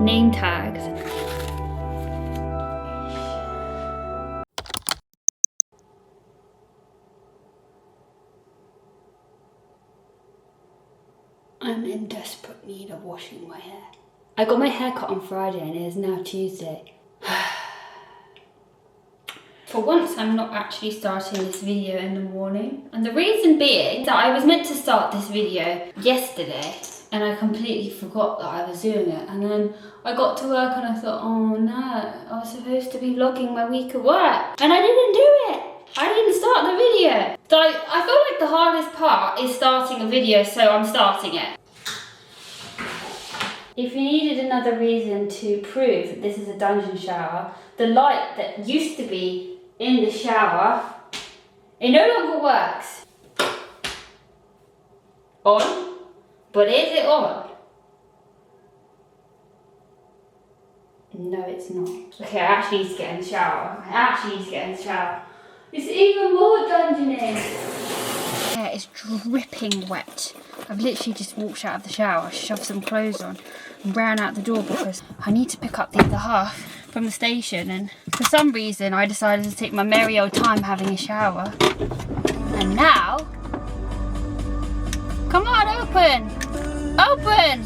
Name tags. I'm in desperate need of washing my hair. I got my hair cut on Friday and it is now Tuesday. For once, I'm not actually starting this video in the morning. And the reason being that I was meant to start this video yesterday and I completely forgot that I was doing it. And then I got to work and I thought, oh no, I was supposed to be vlogging my week at work. And I didn't do it. I didn't start the video. So I feel like the hardest part is starting a video, so I'm starting it. If you needed another reason to prove that this is a dungeon shower, the light that used to be in the shower, it no longer works. On? But is it on? No, it's not. Okay, I actually need to get in the shower. It's even more dungeoning. Hair is dripping wet. I've literally just walked out of the shower, shoved some clothes on, and ran out the door because I need to pick up the other half from the station, and for some reason I decided to take my merry old time having a shower. And now, come on, open! Open!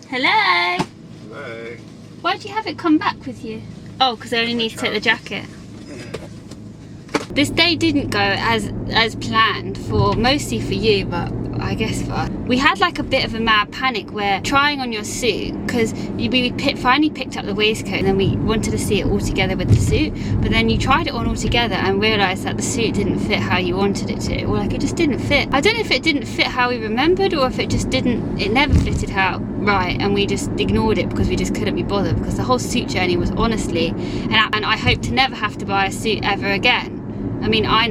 Hello? Hello. Why'd you have it come back with you? Oh, because I only need to take the jacket. This day didn't go as planned, mostly for you, but I guess for us. We had like a bit of a mad panic where trying on your suit, because we finally picked up the waistcoat and then we wanted to see it all together with the suit, but then you tried it on all together and realised that the suit didn't fit how you wanted it to, or like it just didn't fit. I don't know if it didn't fit how we remembered or if it just didn't, it never fitted how right, and we just ignored it because we just couldn't be bothered, because the whole suit journey was honestly, and I hope to never have to buy a suit ever again. I mean, I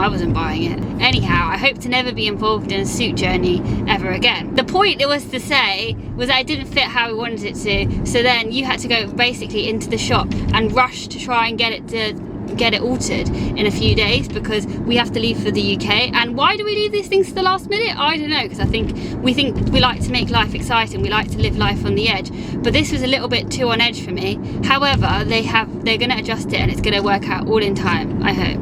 wasn't buying it. Anyhow, I hope to never be involved in a suit journey ever again. The point it was to say was that it didn't fit how we wanted it to, so then you had to go basically into the shop and rush to try and get it altered in a few days because we have to leave for the UK. And why do we leave these things to the last minute? I don't know, because I think we like to make life exciting, we like to live life on the edge, but this was a little bit too on edge for me. However, they're going to adjust it and it's going to work out all in time, I hope.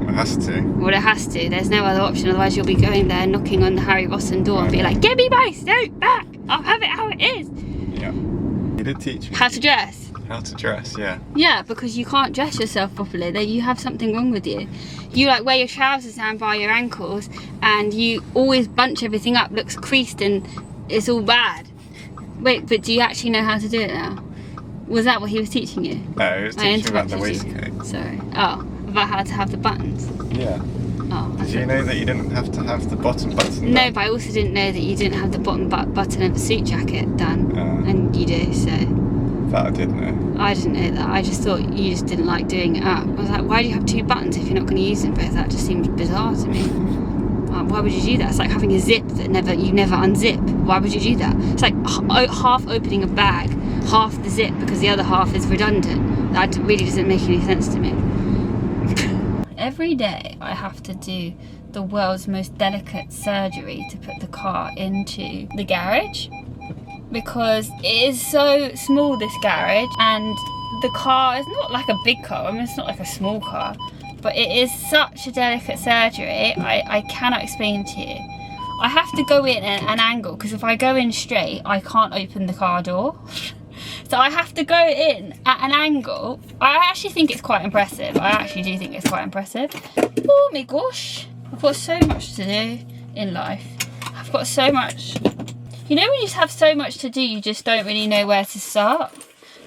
It has to. Well, it has to. There's no other option, otherwise you'll be going there knocking on the Harry Rossen door and be like, give me my suit back, I'll have it how it is. Yeah. You did teach me. How to dress. How to dress, yeah. Yeah, because you can't dress yourself properly. You have something wrong with you. You like wear your trousers down by your ankles and you always bunch everything up, looks creased and it's all bad. Wait, but do you actually know how to do it now? Was that what he was teaching you? No, he was teaching about the waistcoat. Sorry. Oh, about how to have the buttons? Yeah. Oh. Did you know that you didn't have to have the bottom button No, done? but I also didn't know that you didn't have the bottom button of the suit jacket done. And you do, so. That I did know. I didn't know that. I just thought you just didn't like doing it up. I was like, why do you have two buttons if you're not going to use them both? That just seems bizarre to me. Why would you do that? It's like having a zip that you never unzip. Why would you do that? It's like half opening a bag, half the zip because the other half is redundant. That really doesn't make any sense to me. Every day I have to do the world's most delicate surgery to put the car into the garage, because it is so small, this garage, and the car is not like a big car. I mean, it's not like a small car, but it is such a delicate surgery. I cannot explain to you. I have to go in at an angle, because if I go in straight I can't open the car door. So I have to go in at an angle. I actually think it's quite impressive. I actually do think it's quite impressive. Oh my gosh, I've got so much to do in life. I've got so much. You know when you just have so much to do, you just don't really know where to start?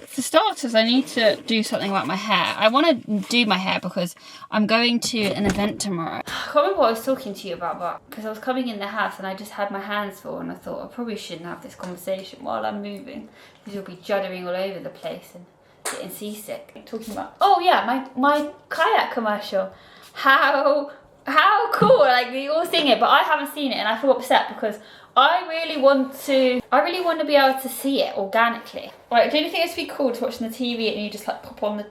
For starters, I need to do something about my hair. I want to do my hair because I'm going to an event tomorrow. I can't remember what I was talking to you about, but because I was coming in the house and I just had my hands full and I thought I probably shouldn't have this conversation while I'm moving, because you'll be juddering all over the place and getting seasick. Talking about, oh yeah, my kayak commercial. How cool, like we all sing it, but I haven't seen it and I feel upset because I really want to be able to see it organically. Right, do you think it'd be cool to watch on the TV and you just like pop on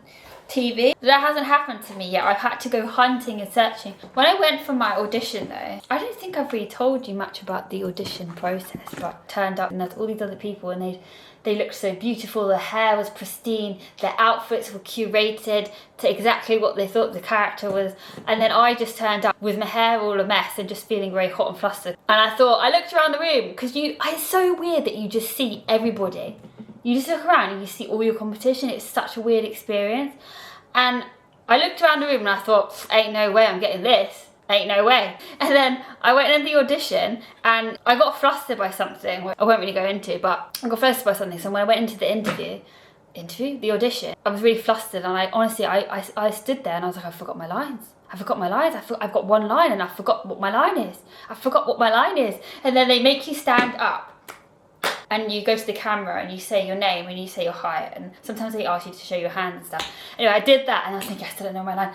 TV. That hasn't happened to me yet. I've had to go hunting and searching. When I went for my audition though, I don't think I've really told you much about the audition process, but turned up and there's all these other people and they looked so beautiful, their hair was pristine, their outfits were curated to exactly what they thought the character was, and then I just turned up with my hair all a mess and just feeling very hot and flustered. And I looked around the room, because it's so weird that you just see everybody. You just look around and you see all your competition. It's such a weird experience. And I looked around the room and I thought, ain't no way I'm getting this. Ain't no way. And then I went in the audition and I got flustered by something I won't really go into, but I got flustered by something. So when I went into the the audition, I was really flustered, and I stood there and I was like, I forgot my lines. I've got one line and I forgot what my line is. And then they make you stand up and you go to the camera and you say your name and you say your height, and sometimes they ask you to show your hand and stuff. Anyway, I did that and I was thinking, I still don't know my line.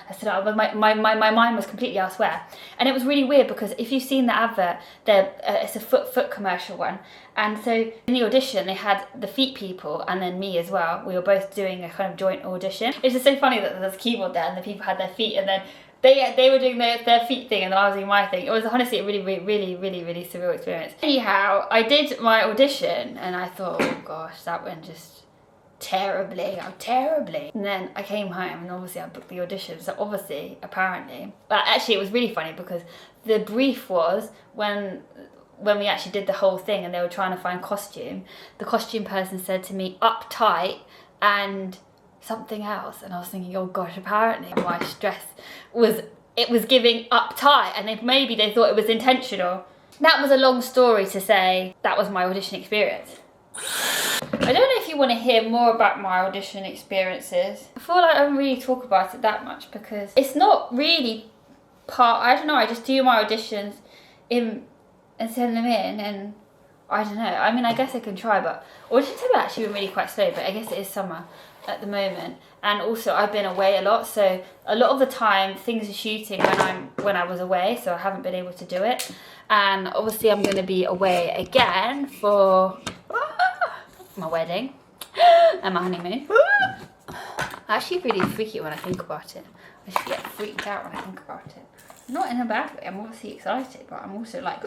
My mind was completely elsewhere. And it was really weird because if you've seen the advert, it's a foot commercial one. And so in the audition, they had the feet people and then me as well. We were both doing a kind of joint audition. It's just so funny that there's a keyboard there and the people had their feet, and then they were doing their feet thing and then I was doing my thing. It was honestly a really surreal experience. Anyhow, I did my audition and I thought, oh gosh, that went just terribly. And then I came home and obviously I booked the audition. So obviously, apparently, but actually it was really funny because the brief was when we actually did the whole thing and they were trying to find costume, the costume person said to me, uptight and something else, and I was thinking, oh gosh, apparently my stress was giving uptight, and maybe they thought it was intentional. That was a long story to say that was my audition experience. I don't know if you want to hear more about my audition experiences. I feel like I don't really talk about it that much because it's not really I don't know, I just do my auditions and send them in, and I don't know, I mean, I guess I can try, but auditions have actually been really quite slow, but I guess it is summer at the moment, and also I've been away a lot, so a lot of the time things are shooting when I was away, so I haven't been able to do it. And obviously I'm going to be away again for my wedding and my honeymoon. Actually really freaky when I think about it. I just get freaked out when I think about it. Not in a bad way, I'm obviously excited, but I'm also like,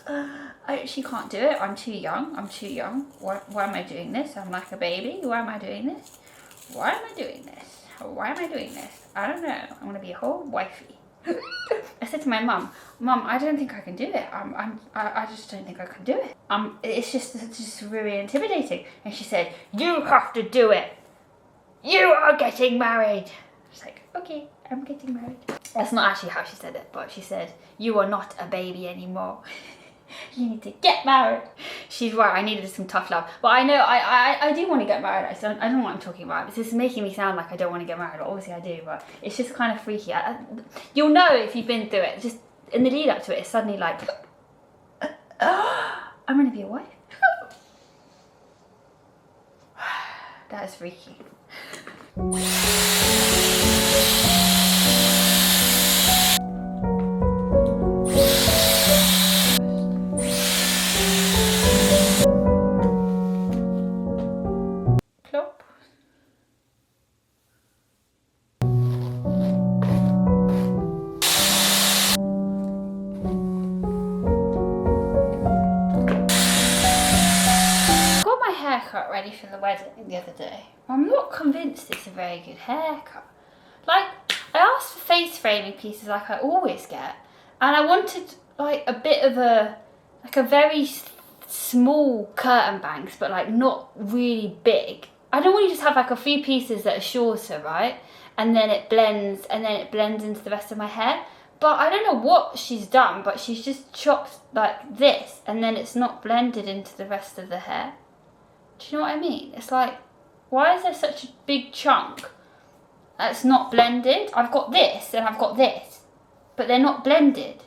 I actually can't do it, I'm too young. Why am I doing this? I'm like a baby, why am I doing this? Why am I doing this? I don't know, I'm gonna be a whole wifey. I said to my mum, I don't think I can do it. I just don't think I can do it. It's just really intimidating. And she said, you have to do it. You are getting married. I was like, okay, I'm getting married. That's not actually how she said it, but she said, you are not a baby anymore. You need to get married. She's right, I needed some tough love. But I know, I do want to get married. I don't know what I'm talking about. This is making me sound like I don't want to get married, but obviously I do, but it's just kind of freaky. You'll know if you've been through it. Just in the lead up to it, it's suddenly like, I'm going to be a wife. That is freaky. Haircut ready for the wedding the other day. I'm not convinced it's a very good haircut. Like, I asked for face framing pieces like I always get, and I wanted like a bit of a very small curtain bangs, but like not really big. I don't want you to just have like a few pieces that are shorter, right? And then it blends into the rest of my hair. But I don't know what she's done, but she's just chopped like this, and then it's not blended into the rest of the hair. Do you know what I mean? It's like, why is there such a big chunk that's not blended? I've got this and I've got this, but they're not blended.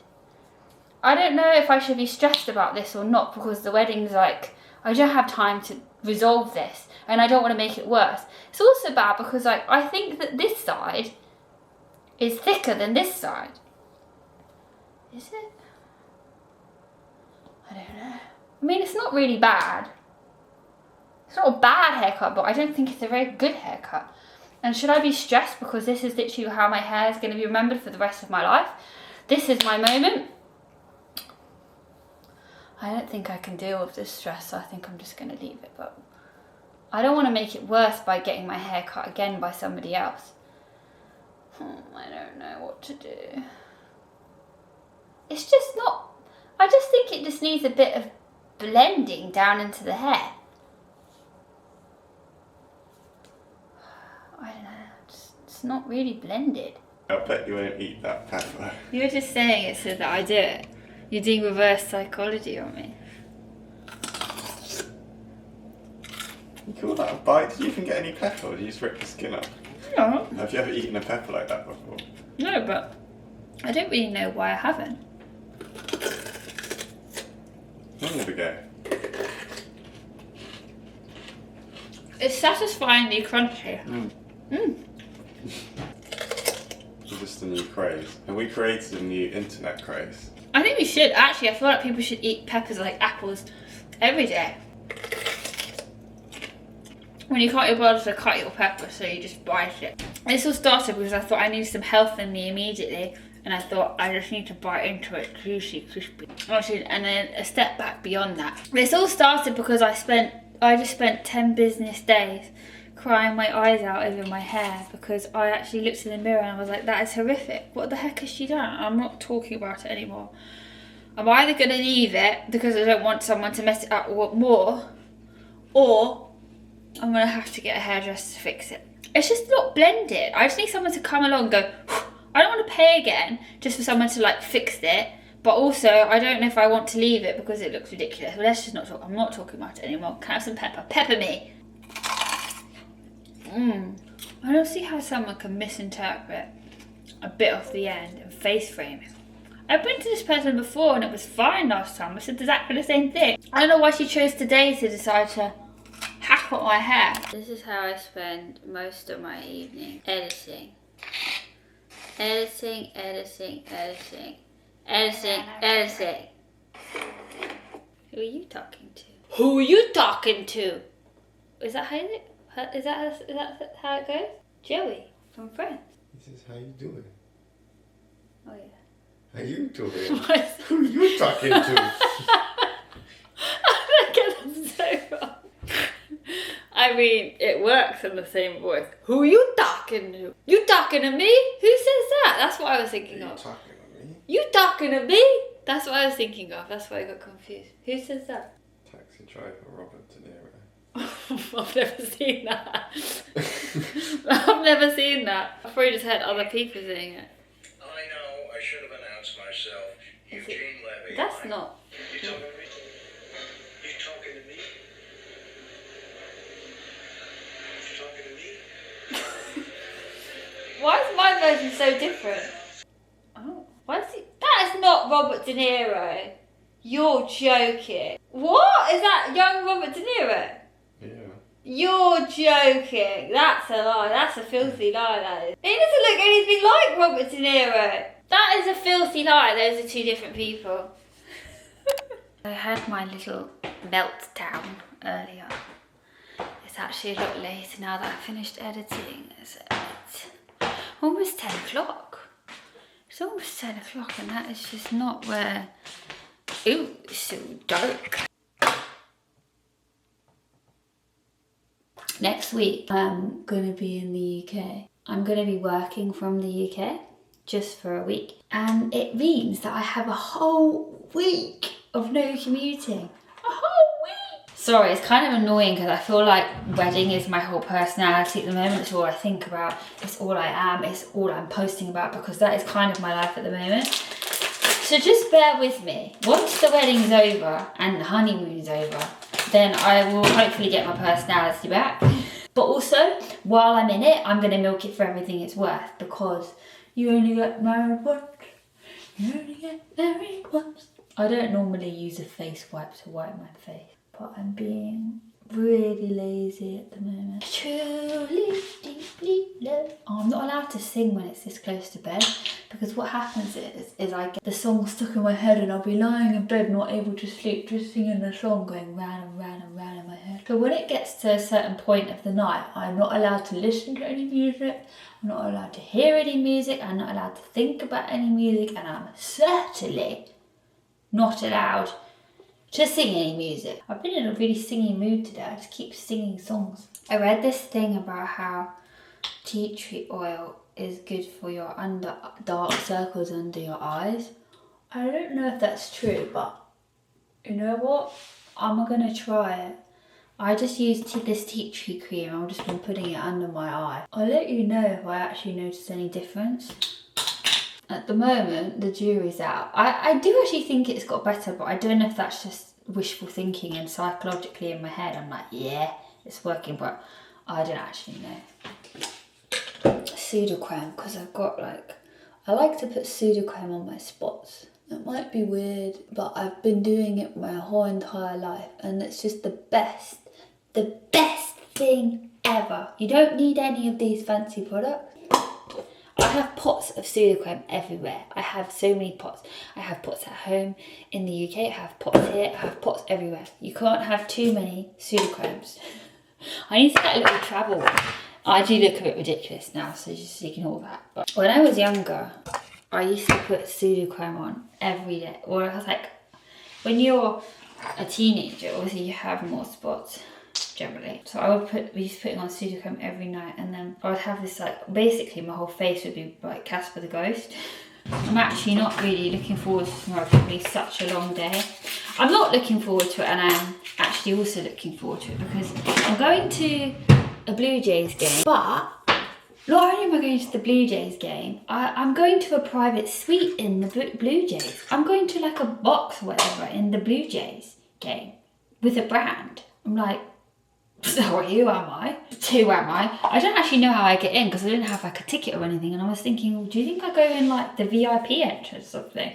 I don't know if I should be stressed about this or not, because the wedding's like, I don't have time to resolve this and I don't want to make it worse. It's also bad because like, I think that this side is thicker than this side. Is it? I don't know. I mean, it's not really bad. It's not a bad haircut, but I don't think it's a very good haircut. And should I be stressed because this is literally how my hair is going to be remembered for the rest of my life? This is my moment. I don't think I can deal with this stress, so I think I'm just going to leave it. But I don't want to make it worse by getting my hair cut again by somebody else. I don't know what to do. It's just not... I just think it just needs a bit of blending down into the hair. I don't know. It's not really blended. I bet you won't eat that pepper. You were just saying it so that I do it. You're doing reverse psychology on me. You call that a bite? Did you even get any pepper, or did you just rip the skin off? No. Have you ever eaten a pepper like that before? No, but I don't really know why I haven't. Long ago. It's satisfyingly crunchy. It's just a new craze. And we created a new internet craze. I think we should. Actually, I feel like people should eat peppers like apples every day. When you can't be bothered to cut your pepper, so you just bite it. This all started because I thought I needed some health in me immediately, and I thought I just need to bite into it, juicy, crispy. And then a step back beyond that. This all started because I just spent 10 business days crying my eyes out over my hair because I actually looked in the mirror and I was like, that is horrific. What the heck has she done? I'm not talking about it anymore. I'm either going to leave it because I don't want someone to mess it up more, or I'm going to have to get a hairdresser to fix it. It's just not blended. I just need someone to come along and go, I don't want to pay again just for someone to like fix it. But also, I don't know if I want to leave it because it looks ridiculous. Well, let's just not talk. I'm not talking about it anymore. Can I have some pepper? Pepper me. I don't see how someone can misinterpret a bit off the end and face frame it. I've been to this person before and it was fine last time. I said exactly the same thing. I don't know why she chose today to decide to hack up my hair. This is how I spend most of my evening. Editing. Editing, editing, editing. Editing, editing. Who are you talking to? Who are you talking to? Is that how it? Is that how it goes? Joey from Friends. This is how you do it. Oh yeah. How you doing? Who you talking to? I get that so wrong. I mean, it works in the same voice. Who are you talking to? You talking to me? Who says that? That's what I was thinking of. You talking to me? You talking to me? That's what I was thinking of. That's why I got confused. Who says that? Taxi driver Robert De Niro. I've never seen that. I've never seen that. I've probably just heard other people saying it. I know, I should have announced myself. Eugene Levy. That's not. You talking to me? You talking to me? You talking to me? Why is my version so different? Oh, why is it? That is not Robert De Niro. You're joking. What? Is that young Robert De Niro? Yeah. You're joking. That's a lie. That's a filthy lie, that is. He doesn't look anything like Robert De Niro. That is a filthy lie. Those are two different people. I had my little meltdown earlier. It's actually a lot later now that I finished editing. It's almost 10 o'clock. It's almost 10 o'clock and that is just not where... Ooh, it's so dark. Next week, I'm going to be in the UK. I'm going to be working from the UK just for a week. And it means that I have a whole week of no commuting. A whole week! Sorry, it's kind of annoying because I feel like wedding is my whole personality at the moment. It's all I think about. It's all I am. It's all I'm posting about because that is kind of my life at the moment. So just bear with me. Once the wedding's over and the honeymoon's over, then I will hopefully get my personality back. But also, while I'm in it, I'm going to milk it for everything it's worth because you only get married once. You only get married once. I don't normally use a face wipe to wipe my face, but I'm being really lazy at the moment. Truly, deeply love. Oh, I'm not allowed to sing when it's this close to bed, because what happens is I get the song stuck in my head and I'll be lying in bed not able to sleep, just singing the song going round and round and round in my head. So when it gets to a certain point of the night, I'm not allowed to listen to any music, I'm not allowed to hear any music, I'm not allowed to think about any music, and I'm certainly not allowed to sing any music. I've been in a really singy mood today. I just keep singing songs. I read this thing about how tea tree oil is good for your dark circles under your eyes. I don't know if that's true, but you know what? I'm gonna try it. I just used this tea tree cream. I've just been putting it under my eye. I'll let you know if I actually notice any difference. At the moment, the jury's out. I do actually think it's got better, but I don't know if that's just wishful thinking and psychologically in my head. I'm like, yeah, it's working, but I don't actually know. Pseudo-creme, because I've got I like to put pseudo-creme on my spots. It might be weird, but I've been doing it my whole entire life, and it's just the best thing ever. You don't need any of these fancy products. I have pots of pseudo-creme everywhere. I have so many pots. I have pots at home in the UK, I have pots here, I have pots everywhere. You can't have too many pseudo-cremes. I need to get a little travel one. I do look a bit ridiculous now, so just ignore that. But when I was younger, I used to put pseudo-creme on every day. Or I was like, when you're a teenager, obviously you have more spots. Generally, so I would be just putting on pseudo-creme every night, and then I would have this basically my whole face would be like Casper the Ghost. I'm actually not really looking forward to tomorrow. It's going to be such a long day. I'm not looking forward to it, and I'm actually also looking forward to it because I'm going to a Blue Jays game. But not only am I going to the Blue Jays game, I'm going to a private suite in the Blue Jays. I'm going to a box or whatever in the Blue Jays game with a brand. I'm like, so who am I? Who am I? I don't actually know how I get in because I didn't have a ticket or anything, and I was thinking, well, do you think I go in the VIP entrance or something?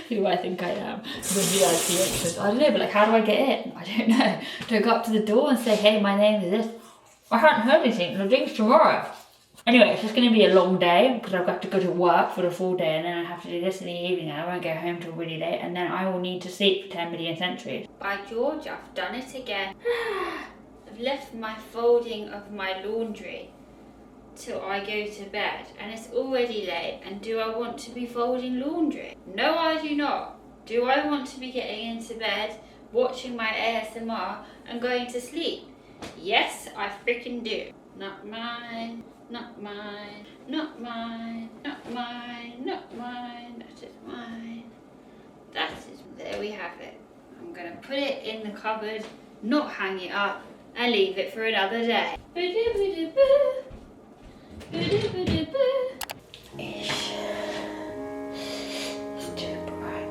Who do I think I am? The VIP entrance. I don't know, but how do I get in? I don't know. Do I go up to the door and say, hey, my name is this? I haven't heard anything. The thing's tomorrow. Anyway, it's just going to be a long day because I've got to go to work for the full day, and then I have to do this in the evening, and I won't go home till really late, and then I will need to sleep for 10 million centuries. By George, I've done it again. I've left my folding of my laundry till I go to bed, and it's already late, and do I want to be folding laundry? No, I do not. Do I want to be getting into bed, watching my ASMR and going to sleep? Yes, I freaking do. Not mine, not mine, not mine, not mine, not mine, that is mine. That is, there we have it. I'm gonna put it in the cupboard, not hang it up, and leave it for another day. It's too bright.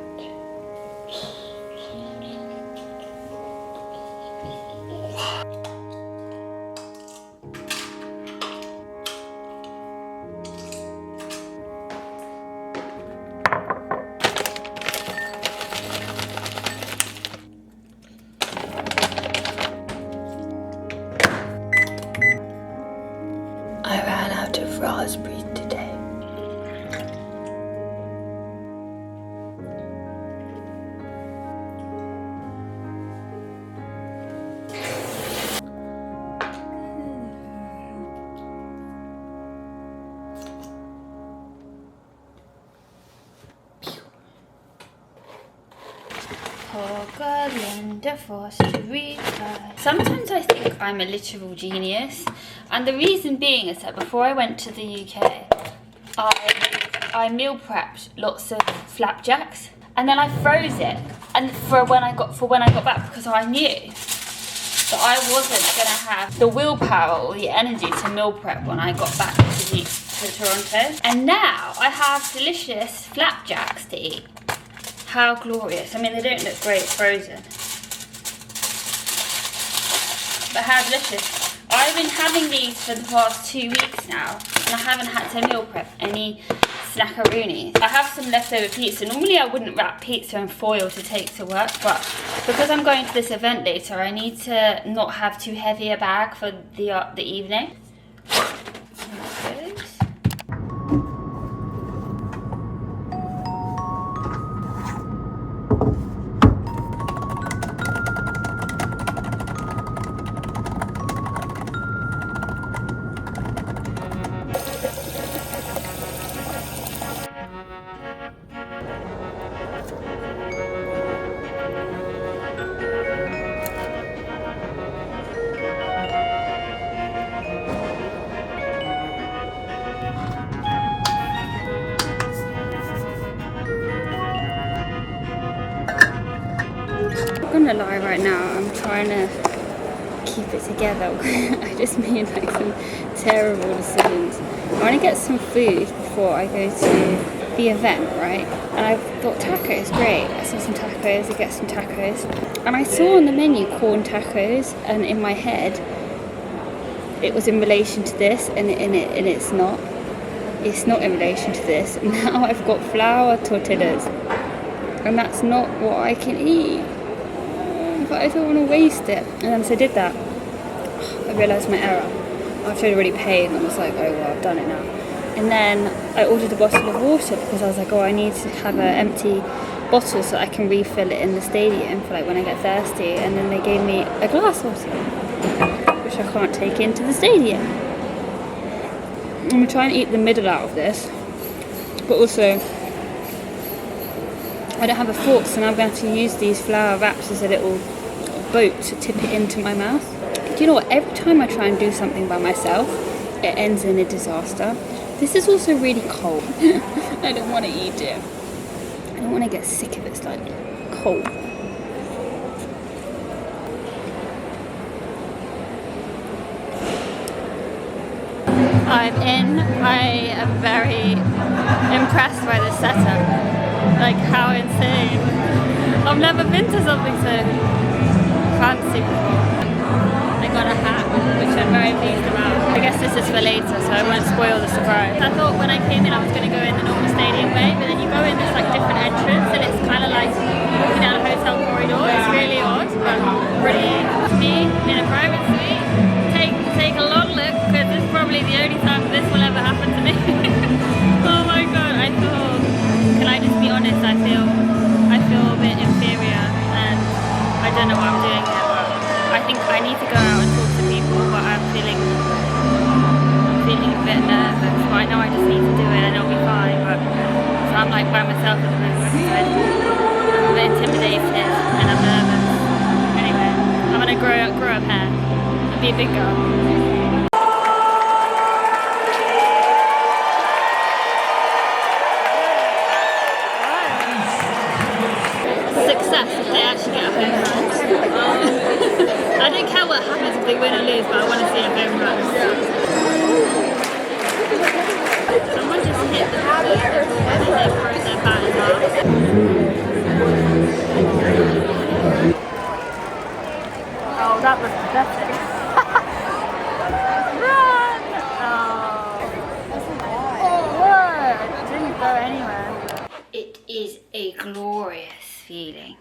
I ran out of raspberries today. Sometimes I think I'm a literal genius, and the reason being is that before I went to the UK, I meal prepped lots of flapjacks, and then I froze it, and for when I got back, because I knew that I wasn't gonna have the willpower or the energy to meal prep when I got back to Toronto, and now I have delicious flapjacks to eat. How glorious. I mean, they don't look great frozen, but how delicious. I've been having these for the past 2 weeks now, and I haven't had to meal prep any snackaroonies. I have some leftover pizza. Normally I wouldn't wrap pizza in foil to take to work, but because I'm going to this event later, I need to not have too heavy a bag for the evening. There it goes. I'm not gonna lie right now, I'm trying to keep it together. I just made like some terrible decisions. I want to get some food before I go to the event, right? And I've got tacos, great. I saw some tacos, I get some tacos. And I saw on the menu corn tacos, and in my head it was in relation to this, and it's not. It's not in relation to this. And now I've got flour tortillas, and that's not what I can eat. But I don't want to waste it. And then so I did that. I realised my error. After I'd already paid, and I was like, oh well, I've done it now. And then I ordered a bottle of water because I was like, oh, I need to have an empty bottle so I can refill it in the stadium for like when I get thirsty. And then they gave me a glass bottle, which I can't take into the stadium. I'm going to try and eat the middle out of this, but also I don't have a fork, so now I'm going to have to use these flour wraps as a little boat to tip it into my mouth. Do you know what? Every time I try and do something by myself, it ends in a disaster. This is also really cold. I don't want to eat it. I don't want to get sick of it. It's like cold. I'm in. I am very impressed by this setup. Like, how insane. I've never been to something so fancy before. I got a hat, which I'm very pleased about. I guess this is for later, so I won't spoil the surprise. I thought when I came in I was going to go in the normal stadium way, but then you go in this like different entrance, and it's kind of like walking down a hotel corridor. It's really odd, but pretty. Me in a private suite, take a long look, because this is probably the only time this will ever happen to me. Oh my god, I thought, can I just be honest, I feel a bit inferior, and I don't know what I'm doing here, but I think I need to go out and talk to people, but I'm feeling a bit nervous, but I know I just need to do it and it'll be fine. But so I'm like by myself at the moment, I'm a bit intimidated and I'm nervous. Anyway, I'm gonna grow up hair and be a big girl. Success if they actually get a home run. I don't care what happens if they win or lose, but I want to see a home run. Someone just hit the ball and then they broke their batter's arm. Oh, that was pathetic. Run! Oh, whoa! It didn't go anywhere. It is a glorious feeling.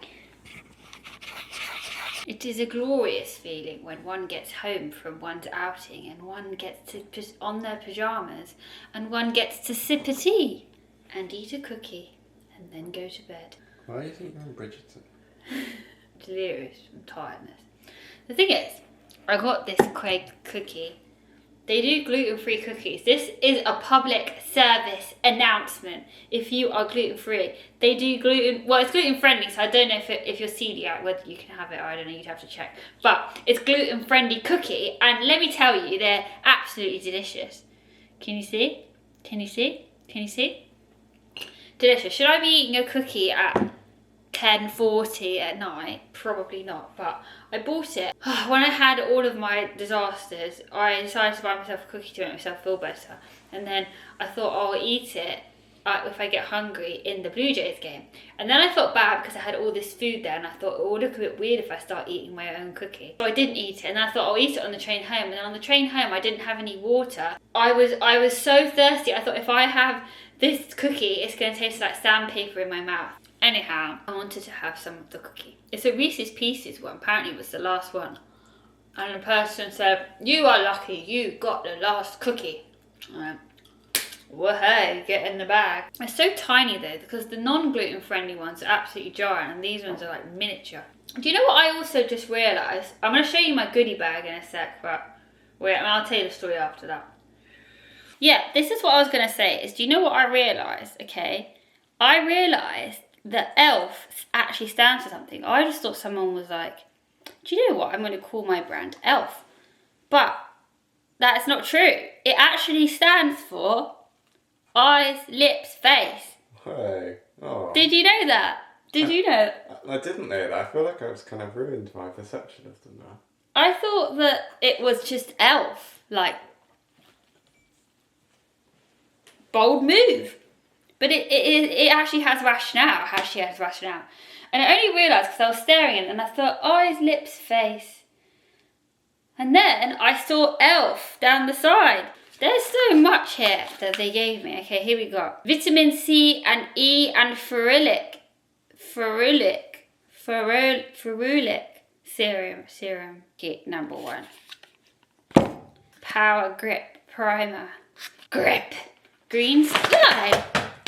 It is a glorious feeling when one gets home from one's outing and one gets to put on their pyjamas and one gets to sip a tea and eat a cookie and then go to bed. Why do you think you're in Bridgerton? Delirious from tiredness. The thing is, I got this Craze cookie. They do gluten-free cookies. This is a public service announcement. If you are gluten-free, they do gluten. Well, it's gluten-friendly, so I don't know if you're celiac whether you can have it. Or I don't know. You'd have to check. But it's gluten-friendly cookie, and let me tell you, they're absolutely delicious. Can you see? Can you see? Can you see? Delicious. Should I be eating a cookie at 10:40 at night? Probably not, but I bought it. When I had all of my disasters, I decided to buy myself a cookie to make myself feel better, and then I thought I'll eat it if I get hungry in the Blue Jays game. And then I felt bad because I had all this food there, and I thought it would look a bit weird if I start eating my own cookie. So I didn't eat it, and I thought I'll eat it on the train home. And then on the train home, I didn't have any water. I was so thirsty. I thought if I have this cookie, it's going to taste like sandpaper in my mouth. Anyhow, I wanted to have some of the cookie. It's a Reese's Pieces one. Apparently it was the last one. And the person said, "You are lucky, you got the last cookie." I went, well, hey, get in the bag. They're so tiny though, because the non-gluten friendly ones are absolutely giant, and these ones are like miniature. Do you know what I also just realised? I'm going to show you my goodie bag in a sec, but wait, I'll tell you the story after that. Yeah, this is what I was going to say, is do you know what I realised, okay? I realised that ELF actually stands for something. I just thought someone was like, do you know what, I'm going to call my brand ELF. But that's not true. It actually stands for eyes, lips, face. Hey. Oh. Did you know that? Did you know? I didn't know that. I feel like I was kind of ruined my perception of them now. I thought that it was just ELF. Like, bold move. But it actually has rationale. It actually has rationale. And I only realised because I was staring at it and I thought eyes, lips, face. And then I saw ELF down the side. There's so much here that they gave me. Okay, here we go. Vitamin C and E and ferulic serum. Kit number 1. Power grip primer. Grip. Green slide.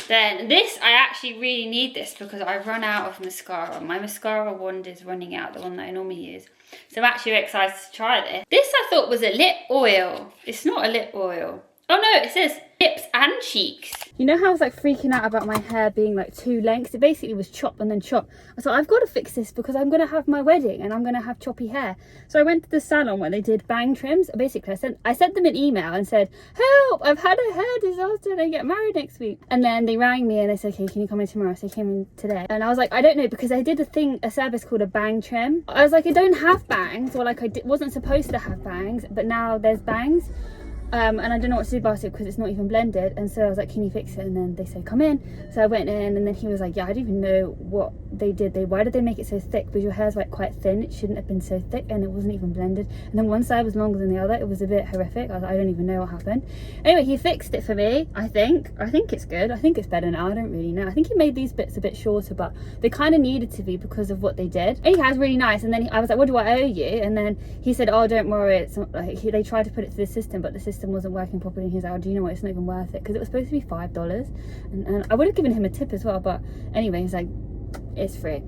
Then this, I actually really need this because I run out of mascara. My mascara wand is running out, the one that I normally use. So I'm actually excited to try this. This I thought was a lip oil. It's not a lip oil. Oh no, it says lips and cheeks. You know how I was like freaking out about my hair being like 2 lengths? It basically was chop and then chop. I thought I've got to fix this because I'm going to have my wedding and I'm going to have choppy hair. So I went to the salon where they did bang trims. Basically, I sent them an email and said, help, I've had a hair disaster and I get married next week. And then they rang me and they said, okay, can you come in tomorrow? So I came in today. And I was like, I don't know, because I did a service called a bang trim. I was like, I don't have bangs, or like wasn't supposed to have bangs, but now there's bangs. And I don't know what to do about it because it's not even blended. And so I was like, can you fix it? And then they said, come in. So I went in and then he was like, yeah, I don't even know what they did. Why did they make it so thick? Because your hair's like quite thin. It shouldn't have been so thick and it wasn't even blended. And then one side was longer than the other. It was a bit horrific. I was like, I don't even know what happened. Anyway, he fixed it for me, I think. I think it's good. I think it's better now. I don't really know. I think he made these bits a bit shorter, but they kind of needed to be because of what they did. Anyhow, it was really nice. And then I was like, what do I owe you? And then he said, oh, don't worry. It's not, like, they tried to put it through the system, but the system wasn't working properly. And he was like, oh, do you know what, it's not even worth it, because it was supposed to be $5, and I would have given him a tip as well, but anyway, he's like, it's free.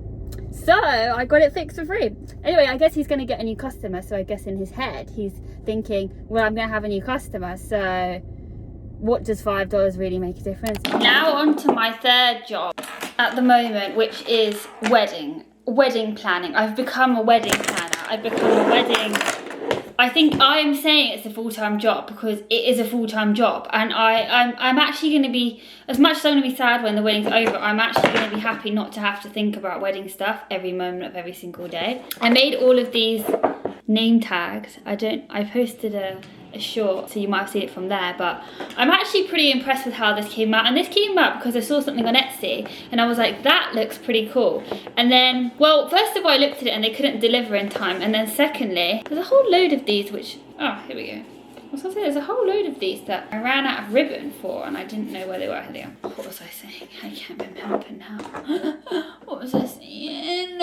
So I got it fixed for free. Anyway, I guess he's going to get a new customer, so I guess in his head he's thinking, well, I'm going to have a new customer, so what does $5 really make a difference? Now on to my third job at the moment, which is wedding planning. I've become a wedding planner. I've become a wedding, I think I am saying it's a full-time job because it is a full-time job, and I'm actually going to be, as much as I'm going to be sad when the wedding's over, I'm actually going to be happy not to have to think about wedding stuff every moment of every single day. I made all of these name tags. I posted a short, so you might have seen it from there, but I'm actually pretty impressed with how this came out. And this came out because I saw something on Etsy and I was like, that looks pretty cool. And then, well, first of all, I looked at it and they couldn't deliver in time, and then secondly, there's a whole load of these which, oh, here we go. I was gonna say, there's a whole load of these that I ran out of ribbon for and I didn't know where they were. Here they are. What was I saying? I can't remember now. What was I saying?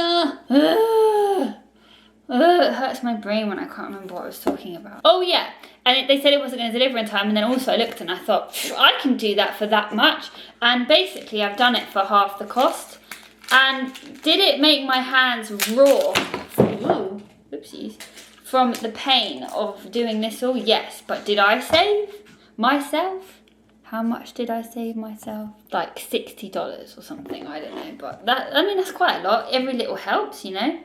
It hurts my brain when I can't remember what I was talking about. Oh yeah, and they said it wasn't going to deliver in time, and then also I looked and I thought, I can do that for that much, and basically I've done it for half the cost. And did it make my hands raw? Ooh, oopsies. From the pain of doing this all? Yes, but did I save myself? How much did I save myself? Like $60 or something, I don't know, but that, I mean, that's quite a lot. Every little helps, you know.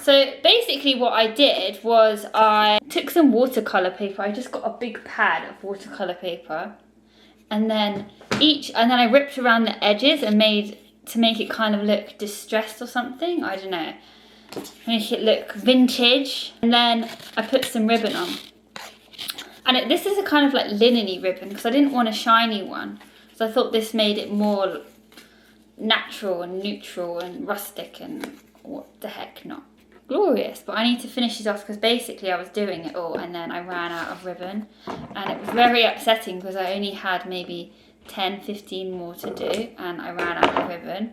So basically what I did was I took some watercolour paper. I just got a big pad of watercolour paper, and then I ripped around the edges and to make it kind of look distressed or something, I don't know, make it look vintage, and then I put some ribbon on. And this is a kind of like linen-y ribbon because I didn't want a shiny one. So I thought this made it more natural and neutral and rustic and what the heck not. Glorious. But I need to finish these off because basically I was doing it all and then I ran out of ribbon. And it was very upsetting because I only had maybe 10, 15 more to do and I ran out of ribbon.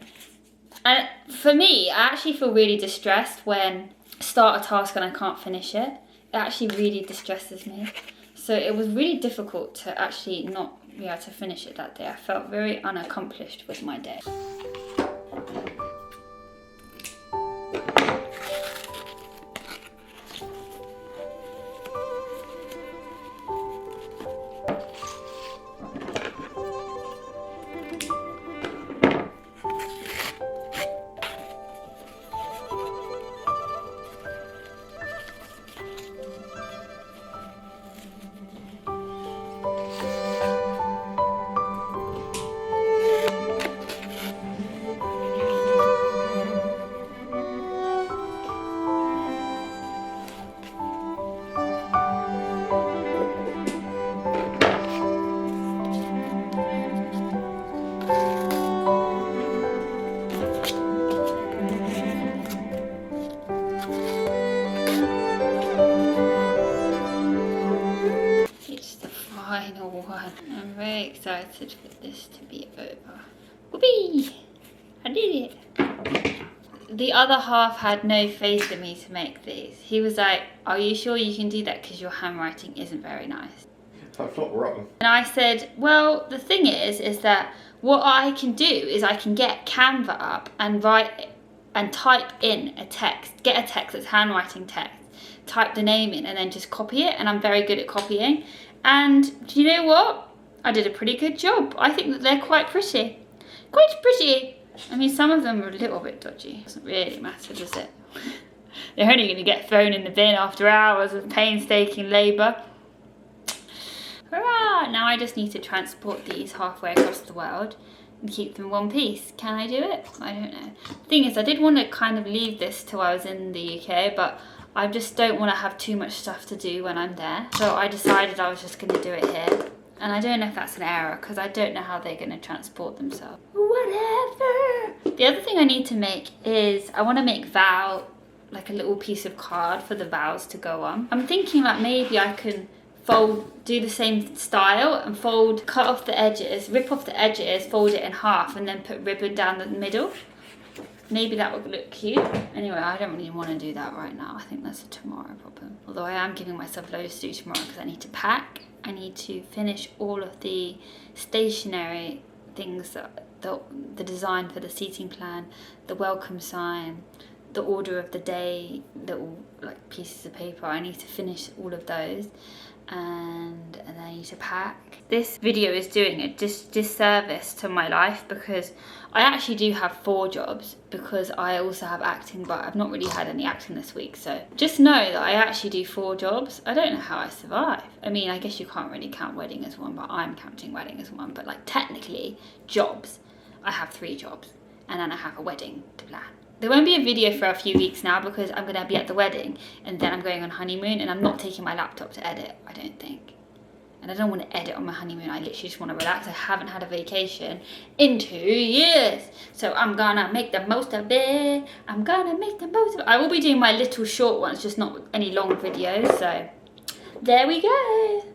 And for me, I actually feel really distressed when I start a task and I can't finish it. It actually really distresses me. So it was really difficult to actually not be able to finish it that day. I felt very unaccomplished with my day. Final one. I'm very excited for this to be over. Whoopee! I did it! The other half had no faith in me to make these. He was like, are you sure you can do that because your handwriting isn't very nice? That's not wrong. And I said, well, the thing is that what I can do is I can get Canva up and write and type in a text, get a text that's handwriting text, type the name in and then just copy it, and I'm very good at copying. And do you know what? I did a pretty good job. I think that they're quite pretty. Quite pretty. I mean, some of them are a little bit dodgy. Doesn't really matter, does it? They're only going to get thrown in the bin after hours of painstaking labour. Hurrah! Now I just need to transport these halfway across the world and keep them in one piece. Can I do it? I don't know. The thing is, I did want to kind of leave this till I was in the UK, but I just don't want to have too much stuff to do when I'm there. So I decided I was just going to do it here. And I don't know if that's an error because I don't know how they're going to transport themselves. Whatever. The other thing I need to make is I want to make vow, like a little piece of card for the vows to go on. I'm thinking like maybe I can do the same style and cut off the edges, rip off the edges, fold it in half and then put ribbon down the middle. Maybe that would look cute. Anyway, I don't really want to do that right now. I think that's a tomorrow problem. Although I am giving myself loads to do tomorrow because I need to pack. I need to finish all of the stationery things, the design for the seating plan, the welcome sign, the order of the day, little like pieces of paper. I need to finish all of those. And then I need to pack. This video is doing a disservice to my life because I actually do have 4 jobs because I also have acting, but I've not really had any acting this week. So just know that I actually do 4 jobs. I don't know how I survive. I mean, I guess you can't really count wedding as one, but I'm counting wedding as one. But like technically jobs, I have 3 jobs and then I have a wedding to plan. There won't be a video for a few weeks now because I'm going to be at the wedding and then I'm going on honeymoon and I'm not taking my laptop to edit, I don't think. And I don't want to edit on my honeymoon, I literally just want to relax. I haven't had a vacation in 2 years. So I'm going to make the most of it. I'm going to make the most of it. I will be doing my little short ones, just not any long videos. So there we go.